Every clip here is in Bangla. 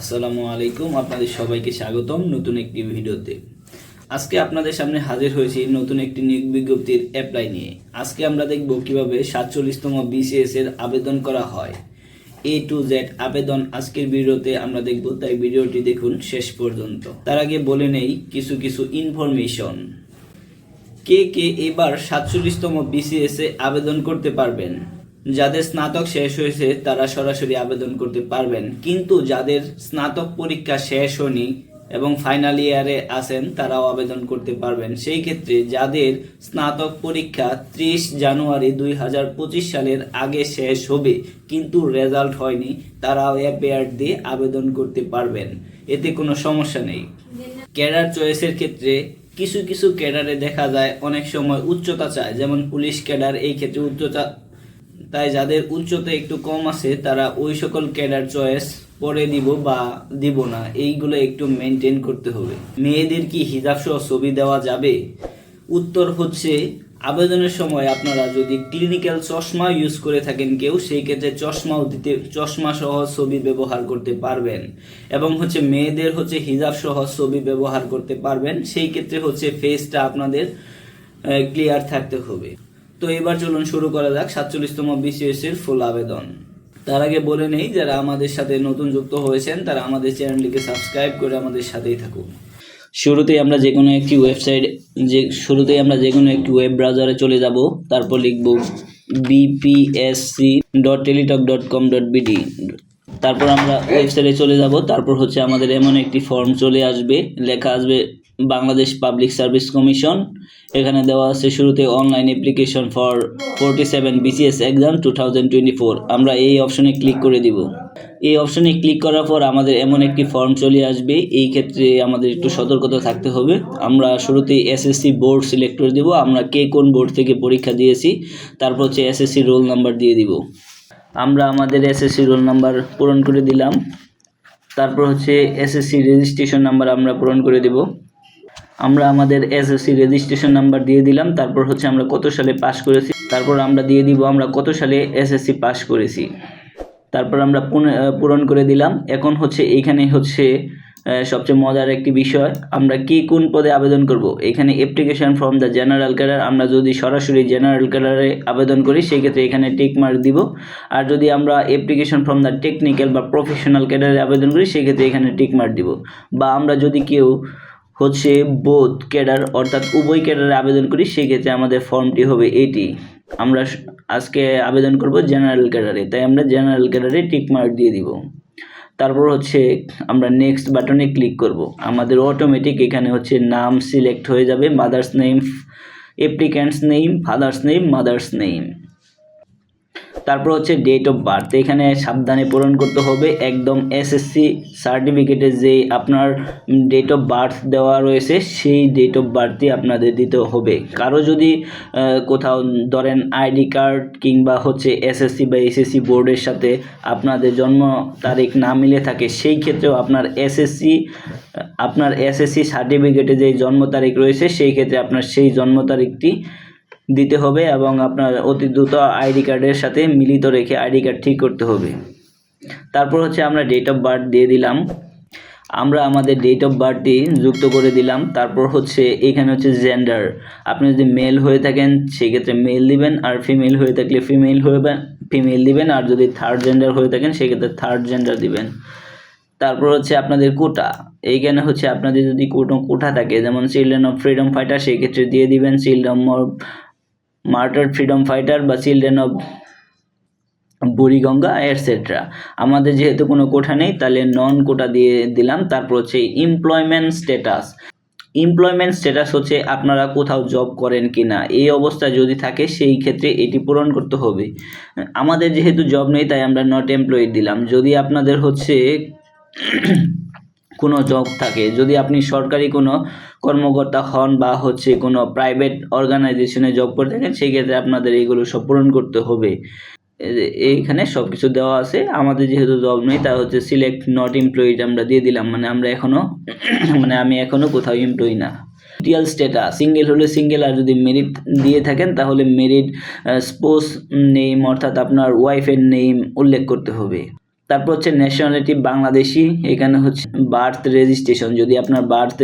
আসসালামু আলাইকুম, আপনাদের সবাইকে স্বাগতম নতুন একটি ভিডিওতে। আজকে আপনাদের সামনে হাজির হয়েছি নতুন একটি নিয়োগ বিজ্ঞপ্তির অ্যাপ্লাই নিয়ে। আজকে আমরা দেখব কিভাবে 47তম বিসিএস এর আবেদন করা হয়। A to Z আবেদন আজকের ভিডিওতে আমরা দেখব, তাই ভিডিওটি দেখুন শেষ পর্যন্ত। তার আগে বলে নেই কিছু ইনফরমেশন। কে এবার 47তম বিসিএস এ আবেদন করতে পারবেন? যাদের স্নাতক শেষ হয়েছে তারা সরাসরি আবেদন করতে পারবেন, কিন্তু যাদের স্নাতক পরীক্ষা শেষ হয়নি এবং ফাইনাল ইয়ারে আছেন তারাও আবেদন করতে পারবেন। সেই ক্ষেত্রে যাদের স্নাতক পরীক্ষা 30 জানুয়ারি 2025 সালের আগে শেষ হবে কিন্তু রেজাল্ট হয়নি, তারাও অ্যাপিয়ার দিয়ে আবেদন করতে পারবেন, এতে কোনো সমস্যা নেই। ক্যাডার চয়েসের ক্ষেত্রে কিছু ক্যাডারে দেখা যায় অনেক সময় উচ্চতা চায়, যেমন পুলিশ ক্যাডার, এই ক্ষেত্রে উচ্চতা, তাই যাদের উচ্চতা একটু কম আছে তারা ওই সকল ক্যাডার চয়েস পরে দিব বা দিব না, এইগুলো একটু মেনটেন করতে হবে। মেয়েদের কি হিজাব সহ ছবি দেওয়া যাবে? উত্তর হচ্ছে, আবেদনের সময় আপনারা যদি ক্লিনিক্যাল চশমা ইউজ করে থাকেন কেউ, সেই ক্ষেত্রে চশমা সহ ছবি ব্যবহার করতে পারবেন। এবং মেয়েদের হিজাব সহ ছবি ব্যবহার করতে পারবেন, সেই ক্ষেত্রে ফেসটা আপনাদের ক্লিয়ার থাকতে হবে। তো এবার চলুন শুরু করা যাক 47তম বিসিএস এর ফুল আবেদন। তার আগে বলে নেই, যারা আমাদের সাথে নতুন যুক্ত হয়েছেন তারা আমাদের চ্যানেলটিকে সাবস্ক্রাইব করে আমাদের সাথেই থাকুন। শুরুতেই আমরা যে কোনো একটি ওয়েব ব্রাউজারে চলে যাব, তারপর লিখব bpsc.teletalk.com.bd। তারপর আমরা ওয়েবসাইটে চলে যাব, তারপর আমাদের এমন একটি ফর্ম চলে আসবে, লেখা আসবে বাংলাদেশ পাবলিক সার্ভিস কমিশন। এখানে দেওয়া আছে শুরুতে online application for 47 BCS exam 2024। আমরা এই অপশনে ক্লিক করে দিব। এই অপশনে ক্লিক করার পর আমাদের এমন একটি ফর্ম চলে আসবে। এই ক্ষেত্রে আমাদের একটু সতর্কতা থাকতে হবে। আমরা শুরুতেই এসএসসি বোর্ড সিলেক্ট করে দিব, আমরা কে কোন বোর্ড থেকে পরীক্ষা দিয়েছি, তারপর এসএসসি রোল নাম্বার দিয়ে দিব। আমরা আমাদের এসএসসি রোল নাম্বার পূরণ করে দিলাম। তারপর এসএসসি রেজিস্ট্রেশন নাম্বার আমরা পূরণ করে দেব। আমরা আমাদের এসএসসি রেজিস্ট্রেশন নাম্বার দিয়ে দিলাম। তারপর আমরা কত সালে পাস করেছি, তারপর আমরা দিয়ে দিব আমরা কত সালে এসএসসি পাস করেছি। তারপর আমরা পূরণ করে দিলাম। এখন এইখানে সবচেয়ে মজার একটি বিষয়, আমরা কি কোন পদে আবেদন করব। এখানে application from the general cadre, আমরা যদি সরাসরি জেনারেল ক্যাডারে আবেদন করি সেই ক্ষেত্রে এখানে টিক মার্ক দিব। আর যদি আমরা অ্যাপ্লিকেশন ফ্রম দ্য টেকনিক্যাল বা প্রফেশনাল ক্যাডারে আবেদন করি সেই ক্ষেত্রে এখানে টিক মার্ক দিব। বা আমরা যদি কেউ বোথ ক্যাডার অর্থাৎ উভয় ক্যাডারে আবেদন করি সেই ক্ষেত্রে আমাদের ফর্মটি হবে এটি। আমরা আজকে আবেদন করব জেনারেল ক্যাডারে, তাই আমরা জেনারেল ক্যাডারে টিক মার্ক দিয়ে দিব। তারপর আমরা নেক্সট বাটনে ক্লিক করব। আমাদের অটোমেটিক এখানে নাম সিলেক্ট হয়ে যাবে, mother's name, applicants name, father's name, mother's name. তারপর ডেট অফ বার্থ, এখানে সাবধানে পূরণ করতে হবে। একদম এসএসসি সার্টিফিকেটে যে আপনার ডেট অফ বার্থ দেওয়া রয়েছে সেই ডেট অফ বার্থই আপনাদের দিতে হবে। কারো যদি কোথাও ধরেন আইডি কার্ড কিংবা এসএসসি বা এসএসসি বোর্ডের সাথে আপনাদের জন্ম তারিখ না মিলে থাকে, সেই ক্ষেত্রেও আপনার এসএসসি সার্টিফিকেটে যে জন্ম তারিখ রয়েছে সেই ক্ষেত্রে আপনার সেই জন্ম তারিখটি দিতে হবে এবং আপনার অতি দ্রুত আইডি কার্ডের সাথে মিলিত রেখে আইডি কার্ড ঠিক করতে হবে। তারপর আমরা ডেট অফ বার্থ দিয়ে দিলাম। আমরা আমাদের ডেট অফ বার্থটি যুক্ত করে দিলাম। তারপর এখানে জেন্ডার, আপনি যদি মেল হয়ে থাকেন সেক্ষেত্রে মেল দিবেন, আর ফিমেল হয়ে থাকলে ফিমেল দিবেন, আর যদি থার্ড জেন্ডার হয়ে থাকেন সেক্ষেত্রে থার্ড জেন্ডার দিবেন। তারপর আপনাদের কোটা, এইখানে আপনাদের যদি কোনো কোটা থাকে, যেমন চিলড্রেন অফ ফ্রিডম ফাইটার, সেই ক্ষেত্রে দিয়ে দিবেন children of martyr freedom fighter বা চিলড্রেন অফ বুড়িগঙ্গা এটসেট্রা। আমাদের যেহেতু কোনো কোটা নেই তাহলে নন কোটা দিয়ে দিলাম। তারপর এমপ্লয়মেন্ট স্ট্যাটাস আপনারা কোথাও জব করেন কিনা, এই অবস্থায় যদি থাকে সেই ক্ষেত্রে এটি পূরণ করতে হবে। আমাদের যেহেতু জব নেই তাই আমরা নট এমপ্লয়েড দিলাম। যদি আপনাদের কোনো জব থাকে, যদি আপনি সরকারি কোনো কর্মকর্তা হন বা কোনো প্রাইভেট অর্গানাইজেশনে জব করে থাকেন সেই ক্ষেত্রে আপনাদের এইগুলো সব পূরণ করতে হবে। এইখানে সব কিছু দেওয়া আছে। আমাদের যেহেতু জব নেই তা সিলেক্ট নট এমপ্লয়েড আমরা দিয়ে দিলাম, আমি এখনো কোথাও এমপ্লয়ি না। রিয়াল স্ট্যাটাস, সিঙ্গেল হলে সিঙ্গেল, আর যদি মেরিট দিয়ে থাকেন তাহলে মেরিট স্পোজ নেম অর্থাৎ আপনার ওয়াইফের নেম উল্লেখ করতে হবে। তারপর হচ্ছে ন্যাশনালিটি বাংলাদেশি, এখানে হচ্ছে বার্থ রেজিস্ট্রেশন, যদি আপনার বার্থ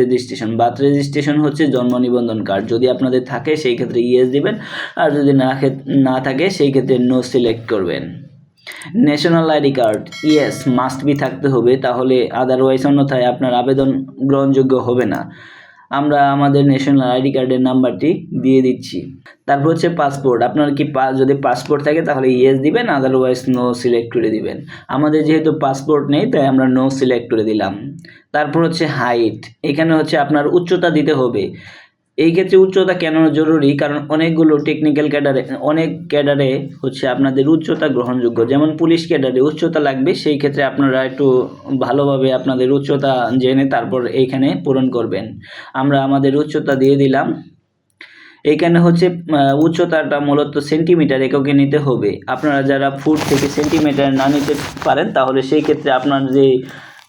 রেজিস্ট্রেশন হচ্ছে জন্ম নিবন্ধন কার্ড, যদি আপনাদের থাকে সেই ক্ষেত্রে ইয়েস দিবেন, আর যদি না থাকে সেই ক্ষেত্রে নো সিলেক্ট করবেন। National ID card yes must be থাকতে হবে, তাহলে আদারওয়াইজ অন্যথায় আপনার আবেদন গ্রহণযোগ্য হবে না। আমরা আমাদের ন্যাশনাল আইডি কার্ডের নাম্বারটি দিয়ে দিচ্ছি। তারপর হচ্ছে পাসপোর্ট, আপনার কি যদি পাসপোর্ট থাকে তাহলে ইয়েস দিবেন, আদারওয়াইজ নো সিলেক্ট করে দিবেন। আমাদের যেহেতু পাসপোর্ট নেই তাই আমরা নো সিলেক্ট করে দিলাম। তারপর হচ্ছে হাইট, এখানে হচ্ছে আপনার উচ্চতা দিতে হবে। এই ক্ষেত্রে উচ্চতা কেন জরুরি, কারণ অনেকগুলো টেকনিক্যাল ক্যাডারে হচ্ছে আপনাদের উচ্চতা গ্রহণযোগ্য, যেমন পুলিশ ক্যাডারে উচ্চতা লাগবে, সেই ক্ষেত্রে আপনারা একটু ভালোভাবে আপনাদের উচ্চতা জেনে তারপর এইখানে পূরণ করবেন। আমরা আমাদের উচ্চতা দিয়ে দিলাম। এইখানে হচ্ছে উচ্চতাটা মূলত সেন্টিমিটার এককে নিতে হবে। আপনারা যারা ফুট থেকে সেন্টিমিটার না নিতে পারেন তাহলে সেই ক্ষেত্রে আপনার যে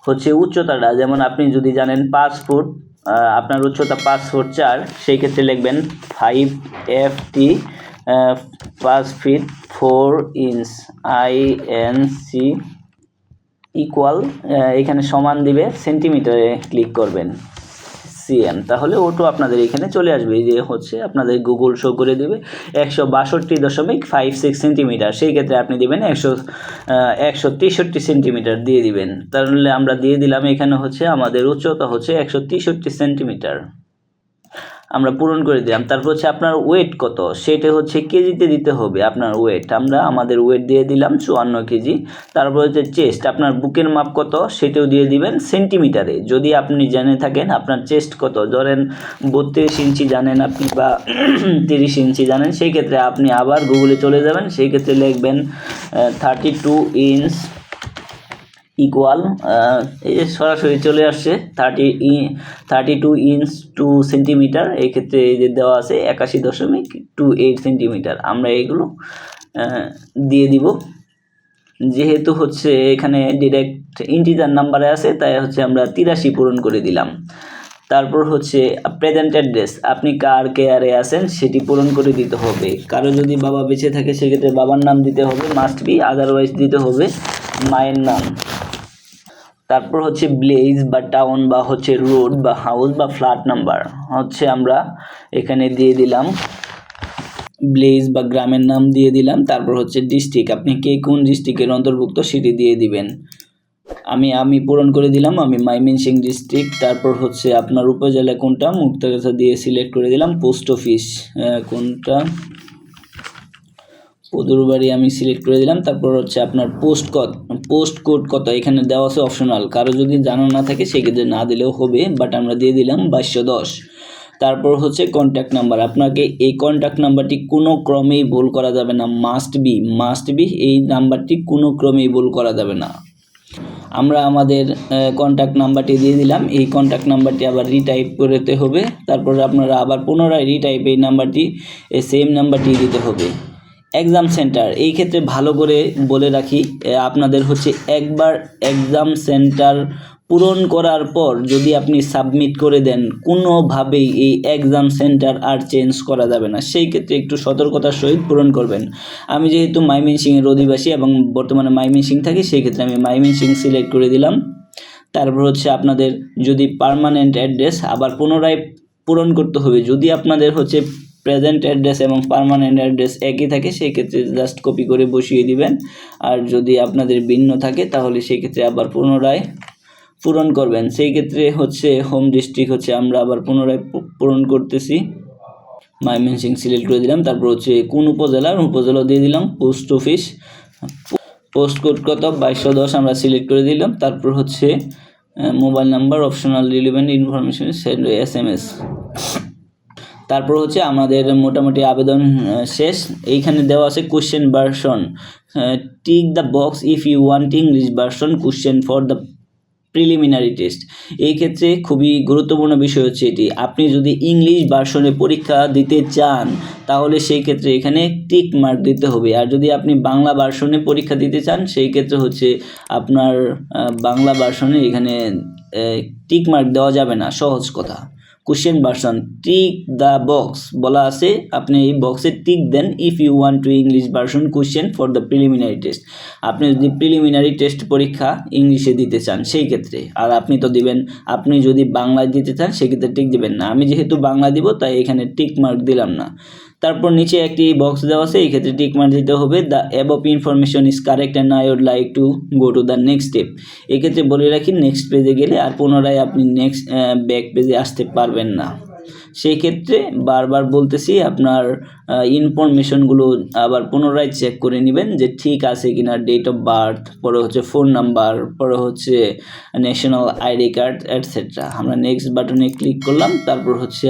হচ্ছে উচ্চতাটা, যেমন আপনি যদি জানেন 5 ফুট, আপনার উচ্চতা 5 ফুট 4, সেই ক্ষেত্রে লিখবেন 5 FT 5 feet 4 inch INC equal, এখানে সমান দিবে, সেন্টিমিটারে ক্লিক করবেন CM, তাহলে ওটো আপনাদের এখানে চলে আসবে। যে হচ্ছে আপনাদের গুগল শো করে দেবে 162.56 সেন্টিমিটার, সেই ক্ষেত্রে আপনি দেবেন 163 সেন্টিমিটার দিয়ে দিবেন। তাহলে আমরা দিয়ে দিলাম, এখানে হচ্ছে আমাদের উচ্চতা হচ্ছে 163 সেন্টিমিটার, আমরা পূরণ করে দিলাম। তারপর হচ্ছে আপনার ওয়েট কত, সেটা হচ্ছে কেজিতে দিতে হবে আপনার ওয়েট। আমরা আমাদের ওয়েট দিয়ে দিলাম 54 কেজি। তারপর হচ্ছে চেস্ট, আপনার বুকের মাপ কত সেটাও দিয়ে দিবেন সেন্টিমিটারে। যদি আপনি জেনে থাকেন আপনার চেস্ট কত, ধরেন 32 ইঞ্চি জানেন আপনি বা 30 ইঞ্চি জানেন, সেই ক্ষেত্রে আপনি আবার গুগলে চলে যাবেন, সেই ক্ষেত্রে লিখবেন 32 ইঞ্চ ইকুয়াল, এই যে সরাসরি চলে আসছে 32 ইঞ্চ 2 সেন্টিমিটার, এই ক্ষেত্রে এই যে দেওয়া আছে 81.28 সেন্টিমিটার। আমরা এইগুলো দিয়ে দিব, যেহেতু হচ্ছে এখানে ডিরেক্ট ইন্টিজার নাম্বারে আছে তাই হচ্ছে আমরা 83 পূরণ করে দিলাম। তারপর হচ্ছে প্রেজেন্ট অ্যাড্রেস, আপনি কার কেয়ারে আছেন সেটি পূরণ করে দিতে হবে। কারো যদি বাবা বেঁচে থাকে সেক্ষেত্রে বাবার নাম দিতে হবে মাস্ট বি, আদারওয়াইজ দিতে হবে মায়ের নাম। তারপর হচ্ছে ভিলেজ বা টাউন বা হচ্ছে রোড বা হাউস বা ফ্ল্যাট নাম্বার হচ্ছে আমরা এখানে দিয়ে দিলাম, ভিলেজ বা গ্রামের নাম দিয়ে দিলাম। তারপর হচ্ছে ডিস্ট্রিক্ট, আপনি কে কোন ডিস্ট্রিক্টের অন্তর্ভুক্ত সেটি দিয়ে দিবেন। আমি পূরণ করে দিলাম, আমি ময়মনসিংহ ডিস্ট্রিক্ট। তারপর হচ্ছে আপনার উপজেলা কোনটা মুক্তাগাছা দিয়ে সিলেক্ট করে দিলাম। পোস্ট অফিস কোনটা, পদুরবাড়ি আমি সিলেক্ট করে দিলাম। তারপর হচ্ছে আপনার পোস্ট কোড কত, এখানে দেওয়া আছে অপশনাল, কারো যদি জানা না থাকে সেক্ষেত্রে না দিলেও হবে, বাট আমরা দিয়ে দিলাম 2210। তারপর হচ্ছে কন্ট্যাক্ট নাম্বার, আপনাকে এই কন্ট্যাক্ট নাম্বারটি কোনো ক্রমেই ভুল করা যাবে না, মাস্ট বি এই নাম্বারটি কোনো ক্রমেই ভুল করা যাবে না। আমরা আমাদের কন্ট্যাক্ট নাম্বারটি দিয়ে দিলাম, এই কন্ট্যাক্ট নাম্বারটি আবার রিটাইপ করতে হবে। তারপর আপনারা আবার পুনরায় রিটাইপ এই নাম্বারটি সেম নাম্বারটি দিতে হবে। এক্সাম সেন্টার, এই ক্ষেত্রে ভালো করে বলে রাখি, আপনাদের হচ্ছে একবার এক্সাম সেন্টার পূরণ করার পর যদি আপনি সাবমিট করে দেন কোনোভাবেই এই এক্সাম সেন্টার আর চেঞ্জ করা যাবে না, সেই ক্ষেত্রে একটু সতর্কতার সহিত পূরণ করবেন। আমি যেহেতু ময়মনসিংহের অধিবাসী এবং বর্তমানে ময়মনসিংহ থাকি, সেই ক্ষেত্রে আমি ময়মনসিংহ সিলেক্ট করে দিলাম। তারপর হচ্ছে আপনাদের যদি পার্মানেন্ট অ্যাড্রেস আবার পুনরায় পূরণ করতে হবে, যদি আপনাদের হচ্ছে প্রেজেন্ট অ্যাড্রেস এবং পার্মানেন্ট অ্যাড্রেস একই থাকে সেই ক্ষেত্রে জাস্ট কপি করে বসিয়ে দিবেন, আর যদি আপনাদের ভিন্ন থাকে তাহলে সেই ক্ষেত্রে আবার পুনরায় পূরণ করবেন। সেই ক্ষেত্রে হচ্ছে হোম ডিস্ট্রিক্ট হচ্ছে আমরা আবার পুনরায় পূরণ করতেছি, ময়মনসিংহ সিলেক্ট করে দিলাম। তারপর হচ্ছে কোন উপজেলা দিয়ে দিলাম। পোস্ট অফিস, পোস্ট কোড কত 2210 আমরা সিলেক্ট করে দিলাম। তারপর হচ্ছে mobile number optional relevant information send SMS। তারপর হচ্ছে আমাদের মোটামুটি আবেদন শেষ। এইখানে দেওয়া আছে question version, tick the box if you want English version question for the preliminary test. এই ক্ষেত্রে খুবই গুরুত্বপূর্ণ বিষয় হচ্ছে এটি, আপনি যদি ইংলিশ ভার্সনে পরীক্ষা দিতে চান তাহলে সেই ক্ষেত্রে এখানে টিক মার্ক দিতে হবে, আর যদি আপনি বাংলা ভার্সনে পরীক্ষা দিতে চান সেই ক্ষেত্রে হচ্ছে আপনার বাংলা ভার্সনে এখানে টিক মার্ক দেওয়া যাবে না। সহজ কথা, question version tick the box বলা আছে, আপনি এই বক্সে টিক দেন if you want to English version question for the preliminary test. আপনি যদি প্রিলিমিনারি টেস্ট পরীক্ষা ইংলিশে দিতে চান সেই ক্ষেত্রে, আর আপনি তো দিবেন, আপনি যদি বাংলায় দিতে চান সেক্ষেত্রে টিক দিবেন না। আমি যেহেতু বাংলা দিব তাই এখানে টিক মার্ক দিলাম না। তারপর নিচে একটি বক্স দেওয়া আছে, এই ক্ষেত্রে টিক মার্ক দিতে হবে। The above information is correct and I would like to go to the next step. এক্ষেত্রে বলে রাখি নেক্সট পেজে গেলে আর পুনরায় আপনি নেক্সট ব্যাক পেজে আসতে পারবেন না। সেই ক্ষেত্রে বারবার বলতেছি আপনার ইনফরমেশনগুলো আবার পুনরায় চেক করে নেবেন যে ঠিক আছে কিনা, ডেট অফ বার্থ, পরে হচ্ছে ফোন নাম্বার, পরে হচ্ছে ন্যাশনাল আইডি কার্ড এটসেট্রা। আমরা নেক্সট বাটনে ক্লিক করলাম, তারপর হচ্ছে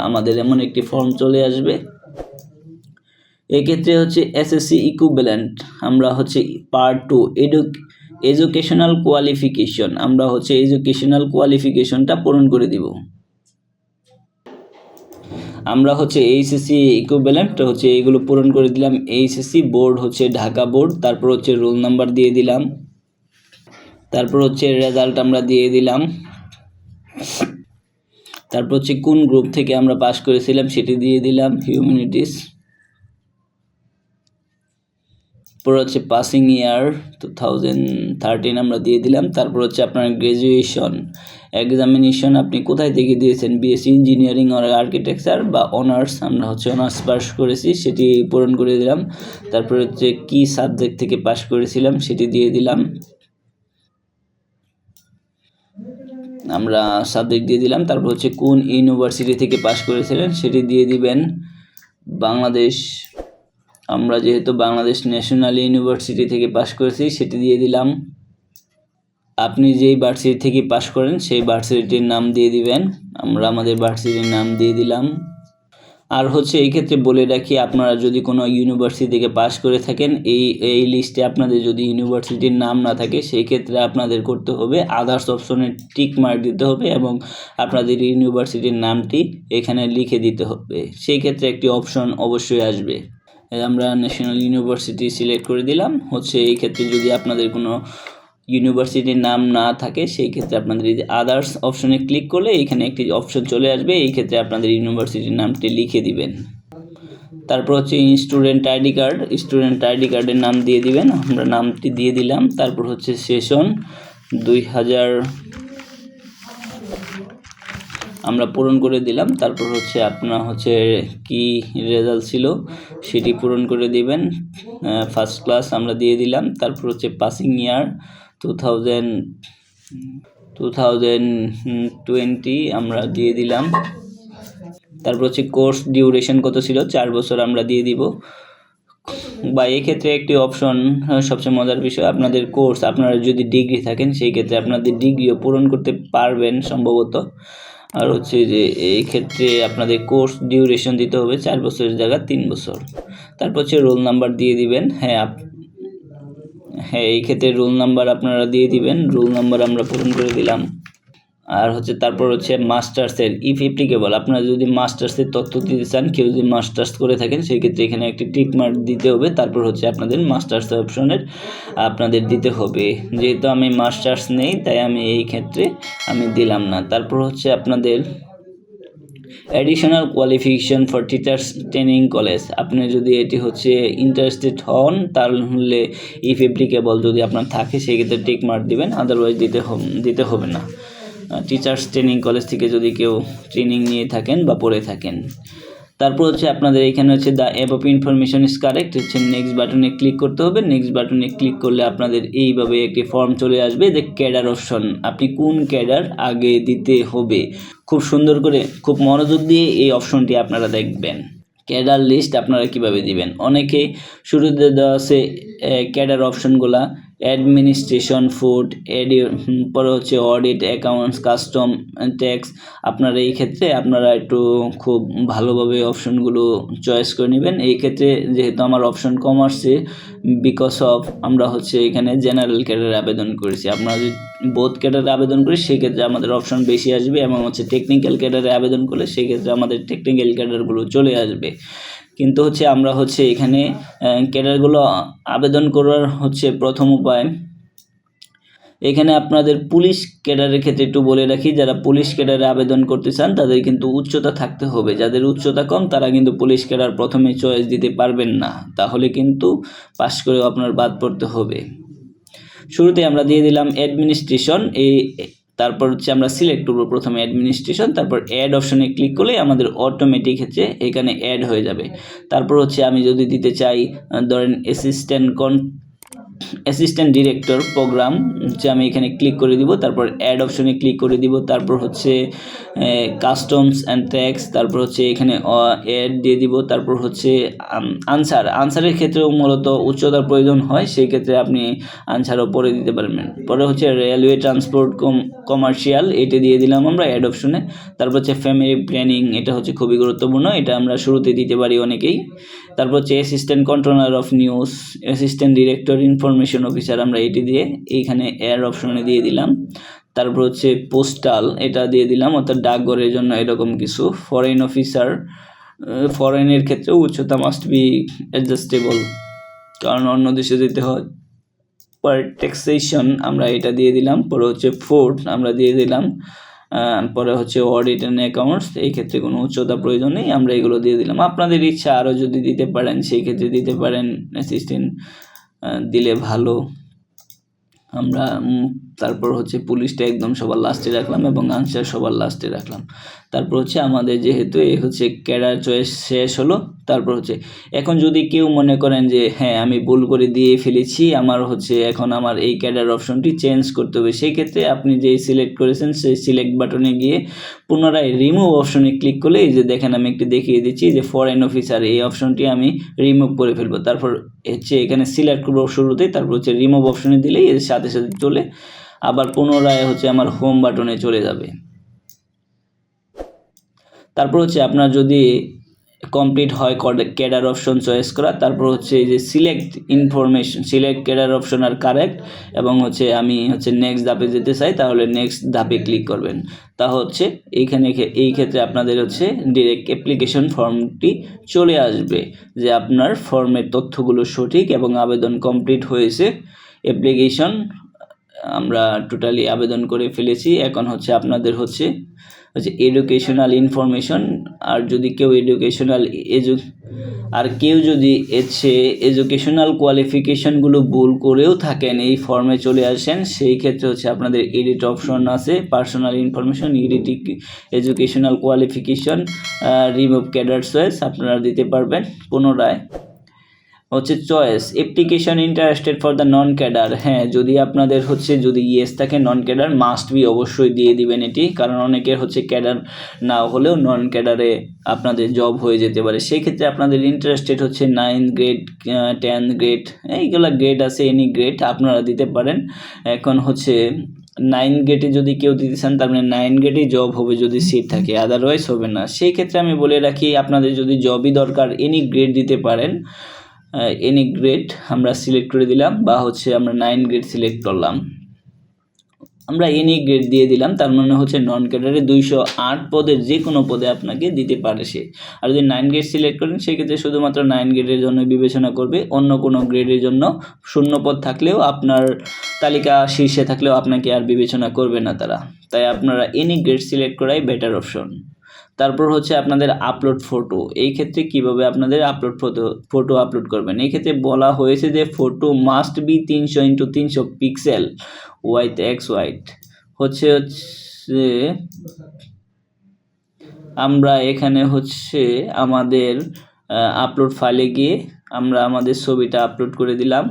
আমাদের এমন একটি ফর্ম চলে আসবে। এক্ষেত্রে হচ্ছে এসএসসি ইকুইভ্যালেন্ট, আমরা হচ্ছে পার্ট 2 এডুকেশনাল কোয়ালিফিকেশন, আমরা হচ্ছে এডুকেশনাল কোয়ালিফিকেশনটা পূরণ করে দিব। আমরা হচ্ছে এইচএসসি ইকুইভ্যালেন্ট হচ্ছে এইগুলো পূরণ করে দিলাম। এইচএসসি বোর্ড হচ্ছে ঢাকা বোর্ড, তারপর হচ্ছে রোল নাম্বার দিয়ে দিলাম, তারপর হচ্ছে রেজাল্ট আমরা দিয়ে দিলাম, তারপর হচ্ছে কোন গ্রুপ থেকে আমরা পাস করেছিলাম সেটি দিয়ে দিলাম, হিউম্যানিটিস। পর হচ্ছে পাসিং ইয়ার 2013 আমরা দিয়ে দিলাম। তারপর হচ্ছে আপনার গ্র্যাজুয়েশন এক্সামিনেশন আপনি কোথায় থেকে দিয়েছেন, বিএসসি ইঞ্জিনিয়ারিং আর আর্কিটেকচার বা অনার্স, আমরা হচ্ছে অনার্স পাস করেছি সেটি পূরণ করে দিলাম। তারপর হচ্ছে কি সাবজেক্ট থেকে পাস করেছিলাম সেটি দিয়ে দিলাম, আমরা সাবজেক্ট দিয়ে দিলাম। তারপর হচ্ছে কোন ইউনিভার্সিটি থেকে পাস করেছিলেন সেটি দিয়ে দিবেন, বাংলাদেশ, আমরা যেহেতু বাংলাদেশ ন্যাশনাল ইউনিভার্সিটি থেকে পাস করেছি সেটি দিয়ে দিলাম। আপনি যেই ভার্সিটি থেকে পাস করেন সেই ভার্সিটির নাম দিয়ে দিবেন, আমরা আমাদের ভার্সিটির নাম দিয়ে দিলাম। আর হচ্ছে এই ক্ষেত্রে বলে রাখি, আপনারা যদি কোনো ইউনিভার্সিটি থেকে পাস করে থাকেন, এই লিস্টে আপনাদের যদি ইউনিভার্সিটির নাম না থাকে সেই ক্ষেত্রে আপনাদের করতে হবে আদার্স অপশনে টিক মার্ক দিতে হবে এবং আপনাদের ইউনিভার্সিটির নামটি এখানে লিখে দিতে হবে। সেই ক্ষেত্রে একটি অপশন অবশ্যই আসবে, আমরা ন্যাশনাল ইউনিভার্সিটি সিলেক্ট করে দিলাম। হচ্ছে এই ক্ষেত্রে যদি আপনাদের কোনো ইউনিভার্সিটির নাম না থাকে সেই ক্ষেত্রে আপনাদের এই যে আদার্স অপশনে ক্লিক করলে এখানে একটি অপশন চলে আসবে, এই ক্ষেত্রে আপনাদের ইউনিভার্সিটির নামটি লিখে দিবেন। তারপর হচ্ছে student ID card, student ID কার্ডের নাম দিয়ে দিবেন, আমরা নামটি দিয়ে দিলাম। তারপর হচ্ছে সেশন 2000 আমরা পূরণ করে দিলাম। তারপর হচ্ছে আপনার হচ্ছে কি রেজাল্ট ছিল সেটি পূরণ করে দিবেন, ফার্স্ট ক্লাস আমরা দিয়ে দিলাম। তারপর হচ্ছে পাসিং ইয়ার 2020 আমরা দিয়ে দিলাম। তারপর হচ্ছে কোর্স ডিউরেশন কত ছিল, 4 বছর আমরা দিয়ে দিব। বা এক্ষেত্রে একটি অপশন সবচেয়ে মজার বিষয়, আপনাদের কোর্স, আপনারা যদি ডিগ্রি থাকেন সেই ক্ষেত্রে আপনাদের ডিগ্রিও পূরণ করতে পারবেন সম্ভবত। আর হচ্ছে যে এই ক্ষেত্রে আপনাদের কোর্স ডিউরেশন দিতে হবে 4 বছরের জায়গায় 3 বছর। তারপর হচ্ছে রোল নাম্বার দিয়ে দিবেন, হ্যাঁ এই ক্ষেত্রে রোল নাম্বার আপনারা দিয়ে দিবেন, রোল নাম্বার আমরা পূরণ করে দিলাম। আর হচ্ছে তারপর হচ্ছে মাস্টার্সের ইফ অ্যাপ্লিকেবল, আপনারা যদি মাস্টার্সের তথ্য দিতে চান, কেউ যদি মাস্টার্স করে থাকেন সেই ক্ষেত্রে এখানে একটি টিক মার্ক দিতে হবে। তারপর হচ্ছে আপনাদের মাস্টার্স অপশনের আপনাদের দিতে হবে, যেহেতু আমি মাস্টার্স নেই তাই আমি এই ক্ষেত্রে আমি দিলাম না। তারপর হচ্ছে আপনাদের additional qualification for teachers training college, আপনি যদি এটি হচ্ছে ইন্টারেস্টেড হন তাহলে ইফ অ্যাপ্লিকেবল যদি আপনার থাকে সেক্ষেত্রে টিক মার্ক দিবেন, আদারওয়াইজ দিতে হবে না। টিচার্স ট্রেনিং কলেজ থেকে যদি কেউ ট্রেনিং নিয়ে থাকেন বা পড়ে থাকেন। তারপর হচ্ছে আপনাদের এখানে হচ্ছে the above information is correct, হচ্ছে নেক্সট বাটনে ক্লিক করতে হবে। নেক্সট বাটনে ক্লিক করলে আপনাদের এইভাবে একটি ফর্ম চলে আসবে যে ক্যাডার অপশন, আপনি কোন ক্যাডার আগে দিতে হবে। খুব সুন্দর করে খুব মনোযোগ দিয়ে এই অপশনটি আপনারা দেখবেন। ক্যাডার লিস্ট আপনারা কিভাবে দিবেন, অনেকে শুরুতে দেওয়া আছে ক্যাডার অপশনগুলা অ্যাডমিনিস্ট্রেশন, ফুড, পরে হচ্ছে অডিট, অ্যাকাউন্টস, কাস্টম, ট্যাক্স। আপনারা এই ক্ষেত্রে আপনারা একটু খুব ভালোভাবে অপশনগুলো চয়েস করে নেবেন। এই ক্ষেত্রে যেহেতু আমার অপশন কম আসছে বিকজ অফ আমরা হচ্ছে এখানে জেনারেল ক্যাডারে আবেদন করেছি, আপনারা যদি বোথ ক্যাডারে আবেদন করি সেক্ষেত্রে আমাদের অপশন বেশি আসবে, এবং হচ্ছে টেকনিক্যাল ক্যাডারে আবেদন করলে সেক্ষেত্রে আমাদের টেকনিক্যাল ক্যাডারগুলো চলে আসবে। কিন্তু হচ্ছে আমরা হচ্ছে এখানে ক্যাডারগুলো আবেদন করার হচ্ছে প্রথম উপায় এখানে আপনাদের পুলিশ ক্যাডারের ক্ষেত্রে একটু বলে রাখি, যারা পুলিশ ক্যাডারে আবেদন করতে চান তাদের কিন্তু উচ্চতা থাকতে হবে। যাদের উচ্চতা কম তারা কিন্তু পুলিশ ক্যাডার প্রথমে চয়েস দিতে পারবেন না, তাহলে কিন্তু পাস করেও আপনার বাদ পড়তে হবে। শুরুতে আমরা দিয়ে দিলাম অ্যাডমিনিস্ট্রেশন, তারপর হচ্ছে আমরা সিলেক্ট করব প্রথমে অ্যাডমিনিস্ট্রেশন, তারপর অ্যাড অপশনে ক্লিক করলে আমাদের অটোমেটিক হচ্ছে এখানে অ্যাড হয়ে যাবে। তারপর হচ্ছে আমি যদি দিতে চাই ধরেন অ্যাসিস্ট্যান্ট ডিরেক্টর প্রোগ্রাম, হচ্ছে আমি এখানে ক্লিক করে দিব, তারপর অ্যাড অপশনে ক্লিক করে দিব, তারপর হচ্ছে কাস্টমস অ্যান্ড ট্যাক্স, তারপর হচ্ছে এখানে অ্যাড দিয়ে দিব, তারপর হচ্ছে আনসারের ক্ষেত্রেও মূলত উচ্চতার প্রয়োজন হয়, সেই ক্ষেত্রে আপনি আনসারও পরে দিতে পারবেন। পরে হচ্ছে রেলওয়ে ট্রান্সপোর্ট কমার্শিয়াল, এটা দিয়ে দিলাম আমরা অ্যাড অপশনে। তারপর হচ্ছে ফ্যামিলি প্ল্যানিং, এটা হচ্ছে খুবই গুরুত্বপূর্ণ, এটা আমরা শুরুতে দিতে পারি অনেকেই। তারপর হচ্ছে assistant controller of news, assistant director information officer, আমরা এটি দিয়ে এইখানে অ্যাড অপশনে দিয়ে দিলাম। তারপর হচ্ছে পোস্টাল, এটা দিয়ে দিলাম, অর্থাৎ ডাকঘরের জন্য এরকম কিছু। ফরেন অফিসার, ফরেনের ক্ষেত্রে উচ্চতা মাস্ট বি অ্যাডজাস্টেবল, কারণ অন্য দেশে যেতে হয়। পার ট্যাক্সেশন আমরা এটা দিয়ে দিলাম। পরে হচ্ছে ফুড আমরা দিয়ে দিলাম। পরে হচ্ছে অডিট অ্যান্ড অ্যাকাউন্টস, এই ক্ষেত্রে কোনো উচ্চতা প্রয়োজন নেই, আমরা এগুলো দিয়ে দিলাম। আপনাদের ইচ্ছা আরও যদি দিতে পারেন সেই ক্ষেত্রে দিতে পারেন, অ্যাসিস্ট্যান্ট দিলে ভালো। আমরা তারপর হচ্ছে পুলিশটা একদম সবার লাস্টে রাখলাম এবং আনসার সবার লাস্টে রাখলাম। তারপর হচ্ছে আমাদের যেহেতু এই হচ্ছে ক্যাডার চয়েস শেষ হলো, তারপর হচ্ছে এখন যদি কেউ মনে করেন যে হ্যাঁ আমি ভুল করে দিয়ে ফেলেছি, আমার হচ্ছে এখন আমার এই ক্যাডার অপশনটি চেঞ্জ করতে হবে, সেই ক্ষেত্রে আপনি যেই সিলেক্ট করেছেন সেই সিলেক্ট বাটনে গিয়ে পুনরায় রিমুভ অপশনে ক্লিক করলে, এই যে দেখেন আমি একটু দেখিয়ে দিচ্ছি যে ফরেন অফিসার, এই অপশনটি আমি রিমুভ করে ফেলবো। তারপর হচ্ছে এখানে সিলেক্ট করবো শুরুতেই, তারপর হচ্ছে রিমুভ অপশনে দিলেই এর সাথে সাথে চলে আবার পুনরায় হচ্ছে আমার হোম বাটনে চলে যাবে। তারপর হচ্ছে আপনার যদি কমপ্লিট হয় ক্যাডার অপশন চয়েস করা, তারপর হচ্ছে এই যে select information, select cadre option আর কারেক্ট, এবং হচ্ছে আমি হচ্ছে নেক্সট ধাপে যেতে চাই, তাহলে নেক্সট ধাপে ক্লিক করবেন। তা হচ্ছে এই ক্ষেত্রে আপনাদের হচ্ছে ডিরেক্ট অ্যাপ্লিকেশন ফর্মটি চলে আসবে, যে আপনার ফর্মের তথ্যগুলো সঠিক এবং আবেদন কমপ্লিট হয়েছে। অ্যাপ্লিকেশন আমরা টোটালি আবেদন করে ফেলেছি। এখন হচ্ছে আপনাদের হচ্ছে এডুকেশনাল ইনফরমেশন, আর যদি কেউ কেউ যদি এডুকেশনাল কোয়ালিফিকেশনগুলো ভুল করেও থাকেন, এই ফর্মে চলে আসেন, সেই ক্ষেত্রে হচ্ছে আপনাদের এডিট অপশন আছে, personal information, edit educational qualification, remove cadre choice আপনারা দিতে পারবেন। পুনরায় হচ্ছে choice application interested for the non cadre, হ্যাঁ যদি আপনাদের হচ্ছে যদি ইয়েস থাকে নন ক্যাডার মাস্ট বি অবশ্যই দিয়ে দিবেন এটি, কারণ অনেকের হচ্ছে ক্যাডার না হলেও নন ক্যাডারে আপনাদের জব হয়ে যেতে পারে। সেই ক্ষেত্রে আপনাদের ইন্টারেস্টেড হচ্ছে 9 গ্রেড 10 গ্রেড, এইগুলো গ্রেড আছে, এনি গ্রেড আপনারা দিতে পারেন। এখন হচ্ছে 9 গ্রেডে যদি কেউ দিতে চান তার মানে 9 গ্রেডেই জব হবে যদি সিট থাকে, আদারওয়াইজ হবে না। সেই ক্ষেত্রে আমি বলে রাখি আপনাদের যদি জবই দরকার এনি গ্রেড দিতে পারেন, এনি গ্রেড আমরা সিলেক্ট করে দিলাম, বা হচ্ছে আমরা 9 গ্রেড সিলেক্ট করলাম, আমরা এনি গ্রেড দিয়ে দিলাম, তার মানে হচ্ছে নন ক্যাডারে 208 পদের যে কোনো পদে আপনাকে দিতে পারে সে। আর যদি 9 গ্রেড সিলেক্ট করেন সেক্ষেত্রে শুধুমাত্র 9 গ্রেডের জন্য বিবেচনা করবে, অন্য কোনো গ্রেডের জন্য শূন্য পদ থাকলেও আপনার তালিকা শীর্ষে থাকলেও আপনাকে আর বিবেচনা করবে না তারা, তাই আপনারা এনি গ্রেড সিলেক্ট করাই বেটার অপশন। তারপর হচ্ছে আপনাদের আপলোড ফটো, এই ক্ষেত্রে কিভাবে আপনাদের ফটো আপলোড করবেন, এই ক্ষেত্রে বলা হয়েছে যে photo must be 300x300 pixel white হচ্ছে আমরা এখানে হচ্ছে আমাদের আপলোড ফাইলে গিয়ে আমরা আমাদের ছবিটা আপলোড করে দিলাম।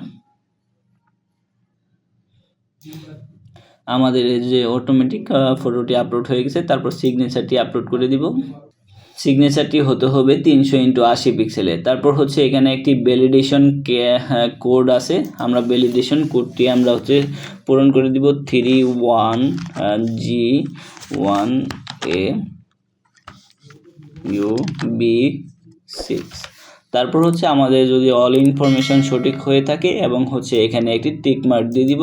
আমাদের যে অটোমেটিক ফটোটি আপলোড হয়ে গেছে, তারপর সিগনেচারটি আপলোড করে দিব। সিগনেচারটি হতে হবে 300x80 পিক্সেলে। তারপর হচ্ছে এখানে একটি ভ্যালিডেশন কোড আছে, আমরা ভ্যালিডেশন কোডটি আমরা হচ্ছে পূরণ করে দিব 31G1AUB6। তারপর হচ্ছে আমাদের যদি অল ইনফরমেশন সঠিক হয়ে থাকে এবং হচ্ছে এখানে একটি টিক মার্ক দিয়ে দিব,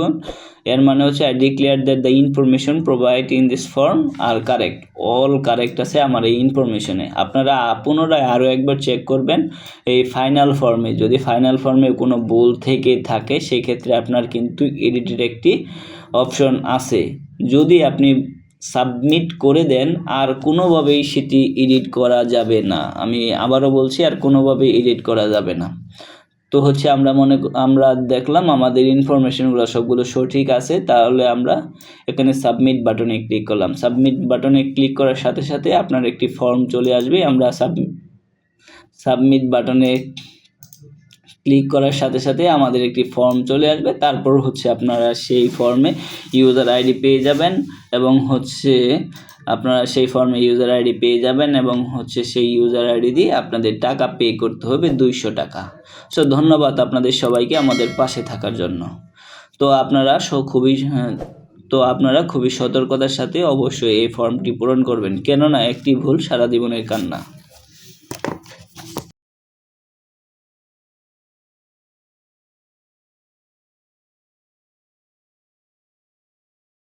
এর মানে হচ্ছে I declare that the information provide in this form are correct, all correct আছে আমার এই ইনফরমেশনে। আপনারা পুনরায় আরও একবার চেক করবেন এই ফাইনাল ফর্মে, যদি ফাইনাল ফর্মে কোনো ভুল থেকে থাকে সেক্ষেত্রে আপনার কিন্তু এডিটের একটি অপশন আছে। যদি আপনি সাবমিট করে দেন আর কোনোভাবেই সেটি এডিট করা যাবে না। আমি আবারও বলছি, আর কোনোভাবেই এডিট করা যাবে না। তো হচ্ছে আমরা দেখলাম আমাদের ইনফরমেশনগুলো সবগুলো সঠিক আছে, তাহলে আমরা এখানে সাবমিট বাটনে ক্লিক করলাম। সাবমিট বাটনে ক্লিক করার সাথে সাথে আপনার একটি ফর্ম চলে আসবে। আমরা সাবমিট বাটনে ক্লিক করার সাথে সাথে আমাদের একটি ফর্ম চলে আসবে। তারপর হচ্ছে আপনারা সেই ফর্মে ইউজার আইডি পেয়ে যাবেন এবং সেই ইউজার আইডি দিয়ে আপনাদের টাকা পে করতে হবে 200 টাকা। সো ধন্যবাদ আপনাদের সবাইকে আমাদের পাশে থাকার জন্য। তো আপনারা খুবই সতর্কতার সাথে অবশ্যই এই ফর্মটি পূরণ করবেন, কেননা একটি ভুল সারা জীবনের কান্না।